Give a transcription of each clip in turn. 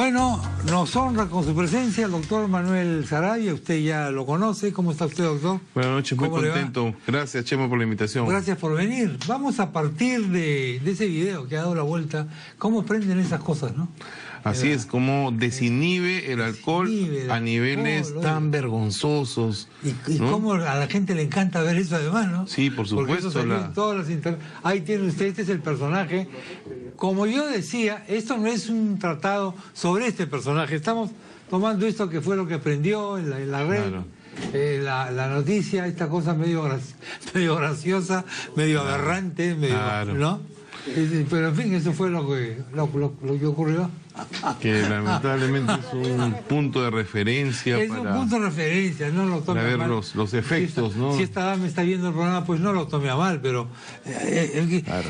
Bueno, nos honra con su presencia el doctor Manuel Saravia. Usted ya lo conoce. ¿Cómo está usted, doctor? Buenas noches, muy contento. Gracias, Chema, por la invitación. Gracias por venir. Vamos a partir de ese video que ha dado la vuelta. ¿Cómo prenden esas cosas, no? Así es, como desinhibe el alcohol a niveles tan vergonzosos. Y ¿no? cómo a la gente le encanta ver eso además, ¿no? Sí, por supuesto. Porque eso salió en todas las Ahí tiene usted, este es el personaje. Como yo decía, esto no es un tratado sobre este personaje. Estamos tomando esto que fue lo que aprendió en la red. Claro. La noticia, esta cosa medio graciosa, medio aberrante, medio, ¿no? Pero en fin, eso fue lo que ocurrió. Que lamentablemente es un punto de referencia. Es un punto de referencia, no lo tome a mal. Para ver los efectos, ¿no? Si esta dama está viendo el programa, pues no lo tome a mal, pero... claro.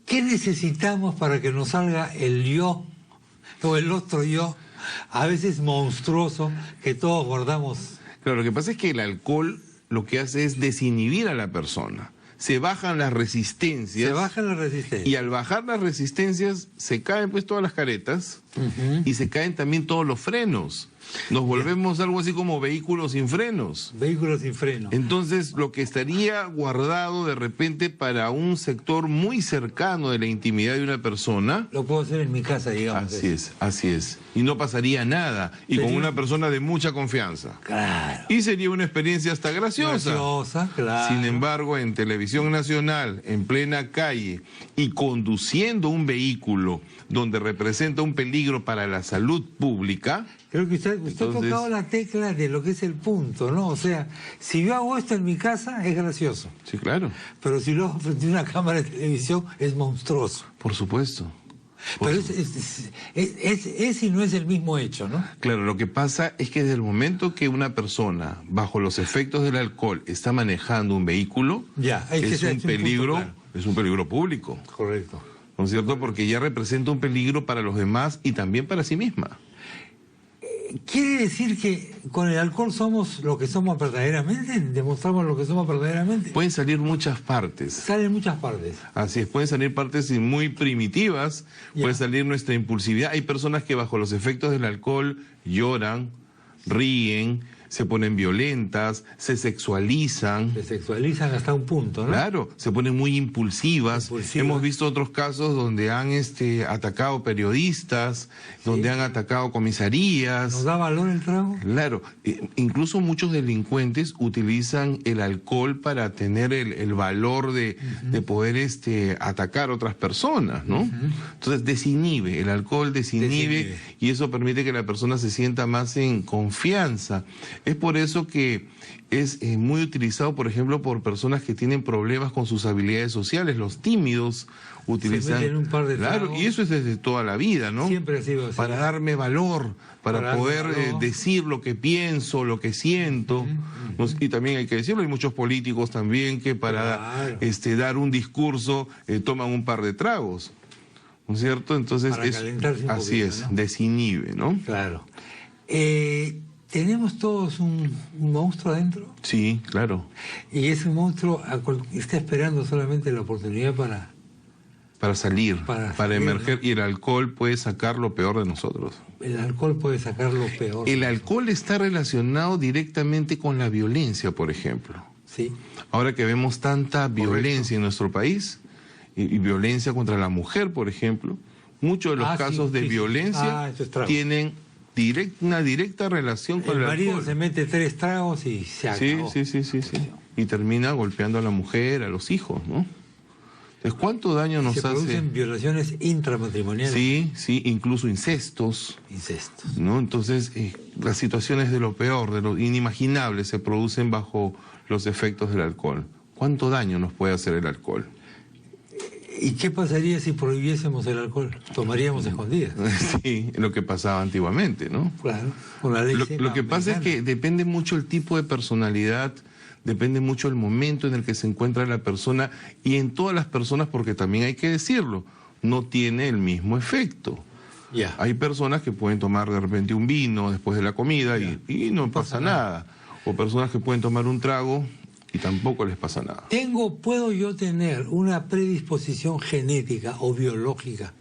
¿Qué necesitamos para que nos salga el yo o el otro yo, a veces monstruoso, que todos guardamos? Claro, lo que pasa es que el alcohol lo que hace es desinhibir a la persona. Se bajan las resistencias. Se bajan las resistencias. Y al bajar las resistencias se caen pues todas las caretas y se caen también todos los frenos. Nos volvemos algo así como vehículos sin frenos. Vehículos sin frenos. Entonces, lo que estaría guardado de repente para un sector muy cercano de la intimidad de una persona... Lo puedo hacer en mi casa, digamos. Así es. Y no pasaría nada. Y con una persona de mucha confianza. Claro. Y sería una experiencia hasta graciosa. Graciosa, claro. Sin embargo, en televisión nacional, en plena calle, y conduciendo un vehículo donde representa un peligro para la salud pública... Creo que usted ha tocado la tecla de lo que es el punto, ¿no? O sea, si yo hago esto en mi casa, es gracioso. Sí, claro. Pero si lo hago frente a una cámara de televisión, es monstruoso. Por supuesto. Pero es y no es el mismo hecho, ¿no? Claro, lo que pasa es que desde el momento que una persona, bajo los efectos del alcohol, está manejando un vehículo, es un peligro público. Correcto. ¿No es cierto? Porque ya representa un peligro para los demás y también para sí misma. ¿Quiere decir que con el alcohol somos lo que somos verdaderamente? ¿Demostramos lo que somos verdaderamente? Pueden salir muchas partes. Salen muchas partes. Así es, pueden salir partes muy primitivas, puede salir nuestra impulsividad. Hay personas que bajo los efectos del alcohol lloran, ríen, se ponen violentas, se sexualizan. Se sexualizan hasta un punto, ¿no? Claro, se ponen muy impulsivas. Hemos visto otros casos donde han atacado periodistas, donde han atacado comisarías. ¿Nos da valor el trago? Claro, incluso muchos delincuentes utilizan el alcohol para tener el valor de poder atacar a otras personas, ¿no? Entonces desinhibe, el alcohol desinhibe y eso permite que la persona se sienta más en confianza. Es por eso que es muy utilizado, por ejemplo, por personas que tienen problemas con sus habilidades sociales. Los tímidos utilizan... Se meten un par de tragos. Claro, y eso es desde toda la vida, ¿no? Siempre ha sido así. Para darme valor, para poder decir lo que pienso, lo que siento. Y también hay que decirlo, hay muchos políticos también que para dar un discurso toman un par de tragos, ¿no es cierto? Entonces para calentarse un así poquito, es, ¿no? Desinhibe, ¿no? Claro. ¿Tenemos todos un monstruo adentro? Sí, claro. Y ese monstruo está esperando solamente la oportunidad para salir, para emerger, ¿no? Y el alcohol puede sacar lo peor de nosotros. El alcohol puede sacar lo peor. El alcohol está relacionado directamente con la violencia, por ejemplo. Sí. Ahora que vemos tanta violencia en nuestro país, y violencia contra la mujer, por ejemplo, muchos de los casos de violencia tienen una directa relación con el alcohol. El marido se mete 3 tragos y se acabó. Sí. Y termina golpeando a la mujer, a los hijos, ¿no? Entonces, ¿cuánto daño nos hace? Se producen violaciones intramatrimoniales. Sí, incluso incestos. ¿No? Entonces, las situaciones de lo peor, de lo inimaginable, se producen bajo los efectos del alcohol. ¿Cuánto daño nos puede hacer el alcohol? ¿Y qué pasaría si prohibiésemos el alcohol? ¿Tomaríamos escondidas? Sí, lo que pasaba antiguamente, ¿no? Claro, con la ley. Lo que pasa es que depende mucho el tipo de personalidad, depende mucho el momento en el que se encuentra la persona, y en todas las personas, porque también hay que decirlo, no tiene el mismo efecto. Hay personas que pueden tomar de repente un vino después de la comida y no pasa nada. O personas que pueden tomar un trago y tampoco les pasa nada. ¿Puedo yo tener una predisposición genética o biológica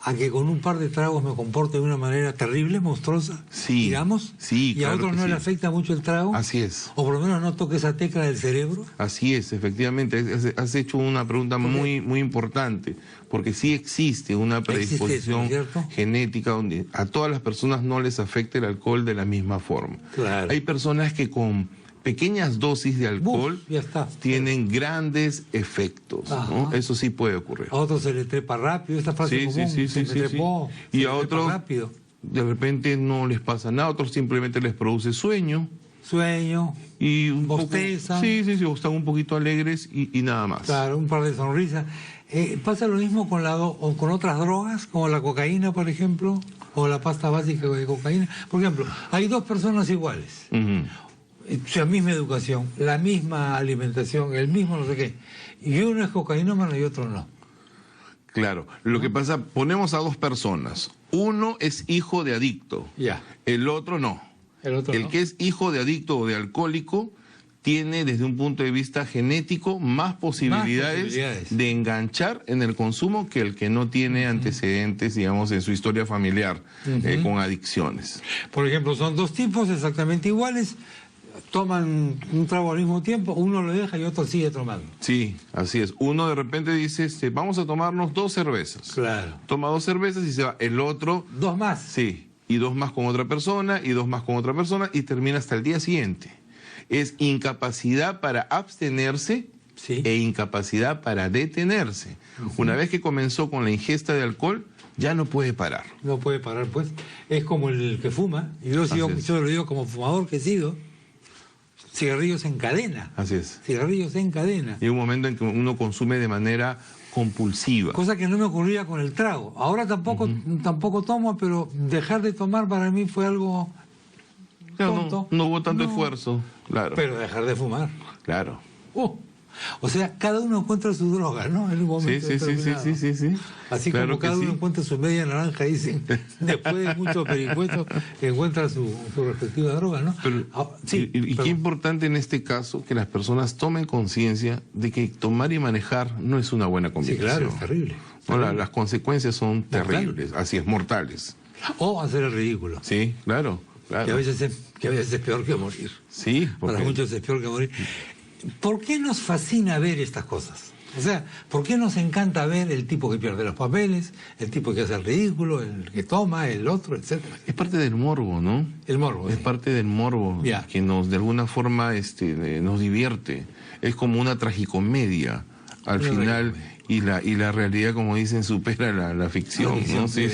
a que con un par de tragos me comporte de una manera terrible, monstruosa, sí, digamos, sí, y claro, a otros no le afecta mucho el trago. Así es. O por lo menos no toque esa tecla del cerebro. Así es, efectivamente. Has hecho una pregunta muy, muy importante, porque sí existe una predisposición genética donde a todas las personas no les afecta el alcohol de la misma forma. Claro. Hay personas que con pequeñas dosis de alcohol tienen grandes efectos, ¿no? Eso sí puede ocurrir. A otros se le trepa rápido, esta frase común, se me trepó, y a otros de repente no les pasa nada, a otros simplemente les produce sueño y un bostezan. O están un poquito alegres y nada más. Claro, un par de sonrisas. ¿Pasa lo mismo con otras drogas, como la cocaína, por ejemplo, o la pasta básica de cocaína? Por ejemplo, hay dos personas iguales. La misma educación, la misma alimentación, el mismo no sé qué. Y uno es cocainómano y otro no. Claro, lo que pasa, ponemos a dos personas. Uno es hijo de adicto, el otro no. El que es hijo de adicto o de alcohólico tiene desde un punto de vista genético más posibilidades de enganchar en el consumo que el que no tiene antecedentes, digamos, en su historia familiar con adicciones. Por ejemplo, son dos tipos exactamente iguales, toman un trago al mismo tiempo, uno lo deja y otro sigue tomando. Sí, así es. Uno de repente dice, vamos a tomarnos 2 cervezas. Claro. Toma 2 cervezas y se va. El otro... 2 más. Sí, y 2 más con otra persona, y 2 más con otra persona, y termina hasta el día siguiente. Es incapacidad para abstenerse e incapacidad para detenerse. Una vez que comenzó con la ingesta de alcohol, ya no puede parar. No puede parar, pues. Es como el que fuma, y yo lo digo como fumador que he sido, cigarrillos en cadena. Así es. Cigarrillos en cadena. Y un momento en que uno consume de manera compulsiva. Cosa que no me ocurría con el trago. Ahora tampoco tomo, pero dejar de tomar para mí fue algo tonto. No hubo tanto esfuerzo, claro. Pero dejar de fumar. Claro. O sea, cada uno encuentra su droga, ¿no? En un momento determinado. Sí. Así claro, como cada uno encuentra su media naranja, dicen, después de muchos pericuetos, encuentra su respectiva droga, ¿no? Pero, qué importante en este caso que las personas tomen conciencia de que tomar y manejar no es una buena combinación. Sí, claro, es terrible. Las consecuencias son terribles, así es, mortales. O hacer el ridículo. Sí, claro. Que a veces es peor que morir. Sí. Para muchos es peor que morir. ¿Por qué nos fascina ver estas cosas? O sea, ¿por qué nos encanta ver el tipo que pierde los papeles, el tipo que hace el ridículo, el que toma, el otro, etcétera? Es parte del morbo, ¿no? El morbo. Es parte del morbo que nos, de alguna forma, nos divierte. Es como una tragicomedia al final y la realidad, como dicen, supera la ficción, ¿no? Sí.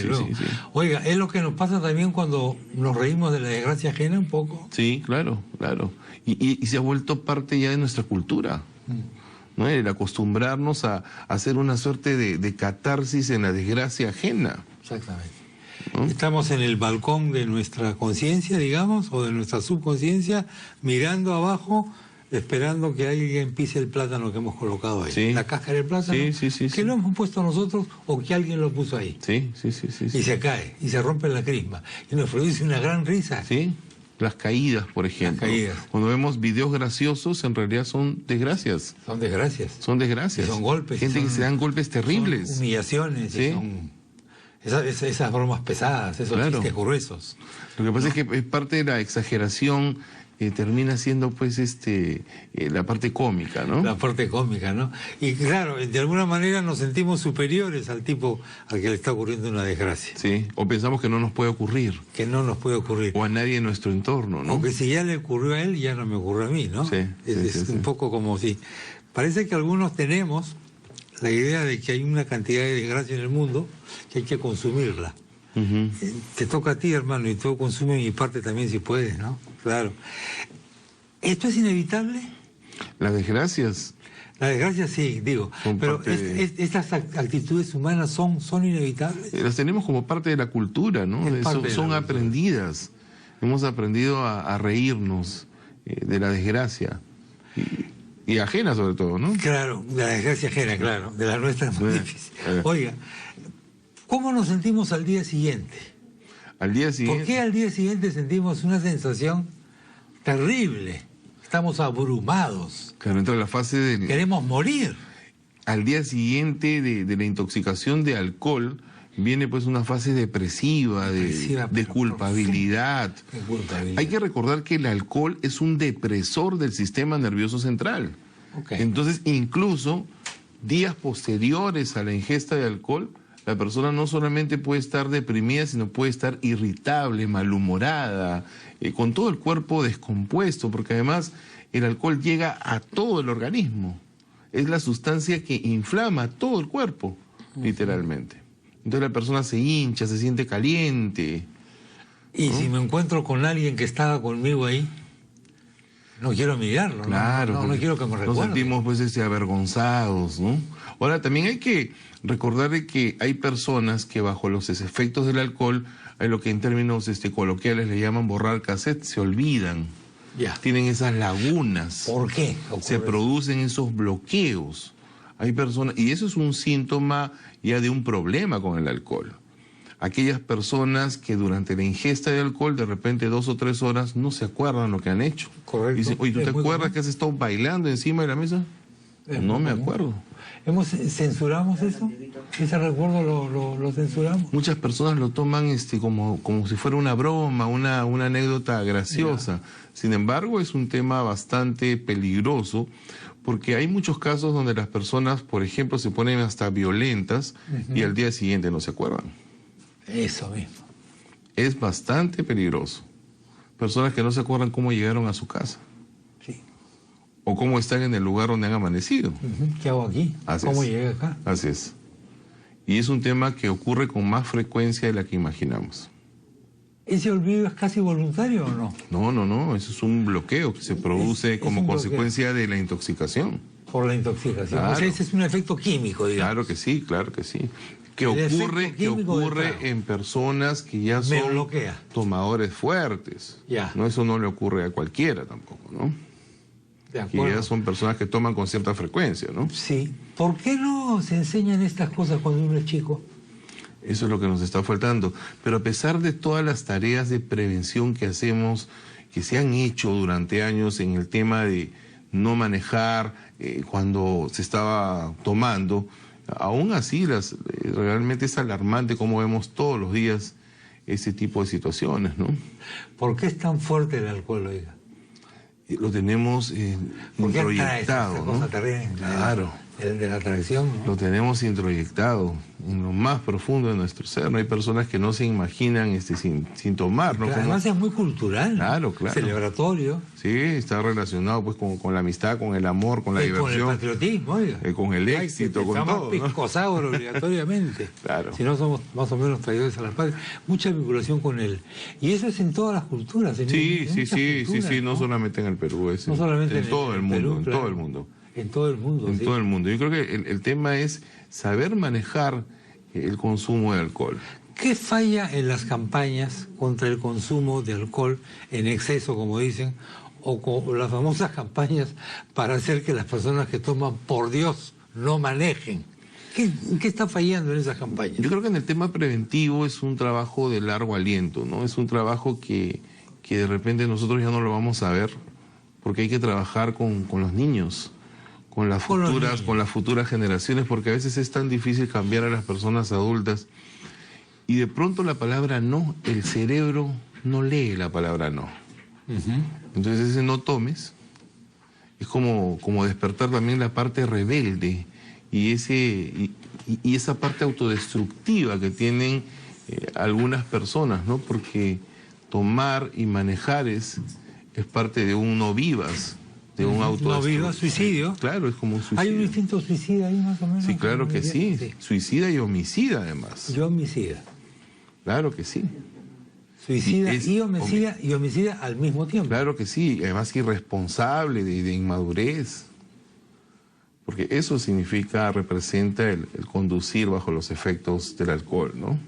Oiga, es lo que nos pasa también cuando nos reímos de la desgracia ajena un poco. Sí, claro. Y se ha vuelto parte ya de nuestra cultura, ¿no? El acostumbrarnos a hacer una suerte de catarsis en la desgracia ajena. Exactamente. ¿No? Estamos en el balcón de nuestra conciencia, digamos, o de nuestra subconsciencia, mirando abajo, esperando que alguien pise el plátano que hemos colocado ahí. La cáscara del plátano, que lo hemos puesto nosotros o que alguien lo puso ahí. Y se cae, y se rompe la crisma, y nos produce una gran risa. Sí. Las caídas, por ejemplo. Cuando vemos videos graciosos, en realidad son desgracias. Son desgracias. Son golpes. Gente que se dan golpes terribles. Son humillaciones. Son esas bromas pesadas, esos chistes gruesos. Lo que pasa es que es parte de la exageración. Termina siendo pues la parte cómica, ¿no? La parte cómica, ¿no? Y claro, de alguna manera nos sentimos superiores al tipo al que le está ocurriendo una desgracia. Sí, o pensamos que no nos puede ocurrir. Que no nos puede ocurrir. O a nadie en nuestro entorno, ¿no? O que si ya le ocurrió a él, ya no me ocurre a mí, ¿no? Es un poco como si... Parece que algunos tenemos la idea de que hay una cantidad de desgracia en el mundo que hay que consumirla. Te toca a ti, hermano, y tú consume mi parte también si puedes, ¿no? Claro. ¿Esto es inevitable? Las desgracias. Las desgracias sí, digo. Pero estas actitudes humanas son inevitables. Las tenemos como parte de la cultura, ¿no? Son aprendidas. Hemos aprendido a reírnos de la desgracia. Y ajena sobre todo, ¿no? Claro, de la desgracia ajena, claro. De la nuestra es muy difícil. Oiga, ¿cómo nos sentimos al día siguiente? Al día siguiente. ¿Por qué al día siguiente sentimos una sensación terrible? Estamos abrumados. Claro, entra la fase de... Queremos morir. Al día siguiente de la intoxicación de alcohol, viene pues una fase depresiva, de culpabilidad. Hay que recordar que el alcohol es un depresor del sistema nervioso central. Entonces, incluso días posteriores a la ingesta de alcohol, la persona no solamente puede estar deprimida, sino puede estar irritable, malhumorada, con todo el cuerpo descompuesto, porque además el alcohol llega a todo el organismo. Es la sustancia que inflama todo el cuerpo, literalmente. Entonces la persona se hincha, se siente caliente. Y si me encuentro con alguien que estaba conmigo ahí, no quiero mirarlo, claro, no quiero que me recuerde. Nos sentimos pues avergonzados, ¿no? Ahora, también hay que recordar que hay personas que bajo los efectos del alcohol, hay lo que en términos coloquiales le llaman borrar cassette, se olvidan. Tienen esas lagunas. ¿Por qué? Se producen esos bloqueos. Hay personas, y eso es un síntoma ya de un problema con el alcohol. Aquellas personas que durante la ingesta de alcohol, de repente 2 o 3 horas, no se acuerdan lo que han hecho. Correcto. Dicen, oye, ¿tú te acuerdas que has estado bailando encima de la mesa? No me acuerdo. ¿Censuramos eso? ¿Ese recuerdo lo censuramos? Muchas personas lo toman como si fuera una broma, una anécdota graciosa. Sin embargo, es un tema bastante peligroso, porque hay muchos casos donde las personas, por ejemplo, se ponen hasta violentas y al día siguiente no se acuerdan. Eso mismo. Es bastante peligroso. Personas que no se acuerdan cómo llegaron a su casa. Sí. O cómo están en el lugar donde han amanecido. ¿Qué hago aquí? ¿Cómo llegué acá? Así es. Y es un tema que ocurre con más frecuencia de la que imaginamos. ¿Ese olvido es casi voluntario o no? No. Eso es un bloqueo que se produce como consecuencia de la intoxicación. Por la intoxicación. Claro. O sea, ese es un efecto químico, digamos. Claro que sí. Que ocurre en personas que ya son tomadores fuertes. No, eso no le ocurre a cualquiera tampoco, ¿no? De acuerdo. Que ya son personas que toman con cierta frecuencia, ¿no? Sí. ¿Por qué no se enseñan estas cosas cuando uno es chico? Eso es lo que nos está faltando. Pero a pesar de todas las tareas de prevención que hacemos, que se han hecho durante años en el tema de no manejar cuando se estaba tomando, aún así realmente es alarmante cómo vemos todos los días ese tipo de situaciones, ¿no? ¿Por qué es tan fuerte el alcohol, oiga? Lo tenemos introyectado, ¿no? Claro. El de la atracción, ¿no? Lo tenemos introyectado en lo más profundo de nuestro ser. No hay personas que no se imaginan sin tomar, ¿no? Además es muy cultural. Claro. Celebratorio. Sí, está relacionado pues con la amistad, con el amor, con la diversión. Con el patriotismo, oiga. Con el éxito, con todo, ¿no? Piscosauro obligatoriamente. Claro. Si no somos más o menos traidores a la patria. Mucha vinculación con él. Y eso es en todas las culturas. Sí, no solamente en el Perú, es no solamente en todo el mundo, en todo el mundo. En todo el mundo. En todo el mundo. Yo creo que el tema es saber manejar el consumo de alcohol. ¿Qué falla en las campañas contra el consumo de alcohol en exceso, como dicen, o con las famosas campañas para hacer que las personas que toman, por Dios, no manejen? ¿Qué está fallando en esas campañas? Yo creo que en el tema preventivo es un trabajo de largo aliento, ¿no? Es un trabajo que de repente nosotros ya no lo vamos a ver, porque hay que trabajar con los niños. Con las futuras generaciones, porque a veces es tan difícil cambiar a las personas adultas. Y de pronto la palabra no, el cerebro no lee la palabra no. Entonces ese no tomes es como despertar también la parte rebelde y esa parte autodestructiva que tienen algunas personas, ¿no? Porque tomar y manejar es parte de un no vivas. De un no viva, suicidio. Claro, es como un suicidio. ¿Hay un instinto suicida ahí más o menos? Sí, claro que sí. Suicida y homicida además. Y homicida. Claro que sí. Suicida y homicida al mismo tiempo. Claro que sí, además irresponsable, de inmadurez. Porque eso representa el conducir bajo los efectos del alcohol, ¿no?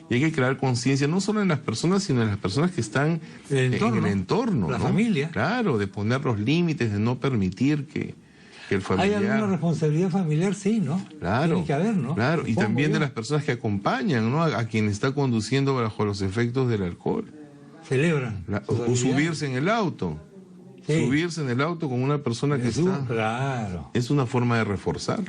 Y hay que crear conciencia no solo en las personas, sino en las personas que están en el entorno. La ¿no? familia. Claro, de poner los límites, de no permitir que el familiar... Hay alguna responsabilidad familiar, sí, ¿no? Claro. Tiene que haber, ¿no? Claro, y también de las personas que acompañan, ¿no? A quien está conduciendo bajo los efectos del alcohol. Celebran. O subirse en el auto. Sí. Subirse en el auto con una persona que está... Claro. Es una forma de reforzar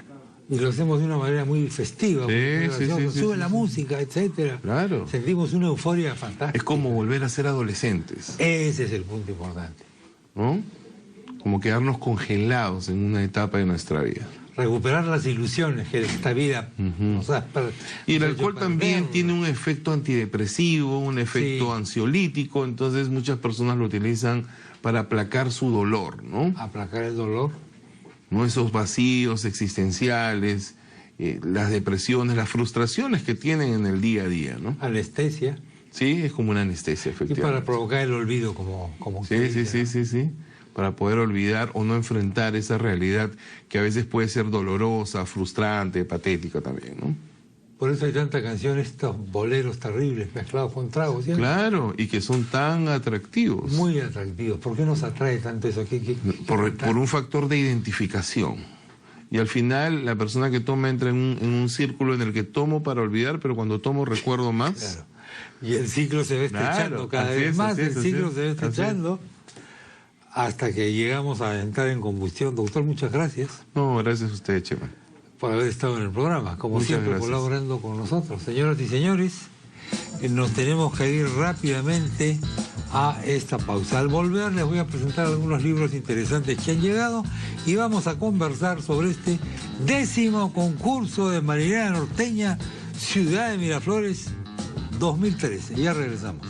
Y lo hacemos de una manera muy festiva, sube la música, etcétera. Claro. Sentimos una euforia fantástica. Es como volver a ser adolescentes. Ese es el punto importante. ¿No? Como quedarnos congelados en una etapa de nuestra vida. Recuperar las ilusiones que esta vida nos ha Y el alcohol también tiene un efecto antidepresivo, un efecto ansiolítico, entonces muchas personas lo utilizan para aplacar su dolor, ¿no? Aplacar el dolor. ¿No? Esos vacíos existenciales, las depresiones, las frustraciones que tienen en el día a día, ¿no? Anestesia. Sí, es como una anestesia, efectivamente. Y para provocar el olvido, como sí. Para poder olvidar o no enfrentar esa realidad que a veces puede ser dolorosa, frustrante, patética también, ¿no? Por eso hay tanta canción, estos boleros terribles mezclados con tragos, ¿cierto? Claro, y que son tan atractivos. Muy atractivos. ¿Por qué nos atrae tanto eso? Por un factor de identificación. Y al final la persona que toma entra en un círculo en el que tomo para olvidar, pero cuando tomo recuerdo más. Claro. Y el ciclo se va estrechando cada vez más, el ciclo se va estrechando hasta que llegamos a entrar en combustión. Doctor, muchas gracias. No, gracias a usted, Chema. Por haber estado en el programa, como siempre, colaborando con nosotros. Señoras y señores, nos tenemos que ir rápidamente a esta pausa. Al volver les voy a presentar algunos libros interesantes que han llegado y vamos a conversar sobre este 10º concurso de marinera norteña Ciudad de Miraflores 2013. Ya regresamos.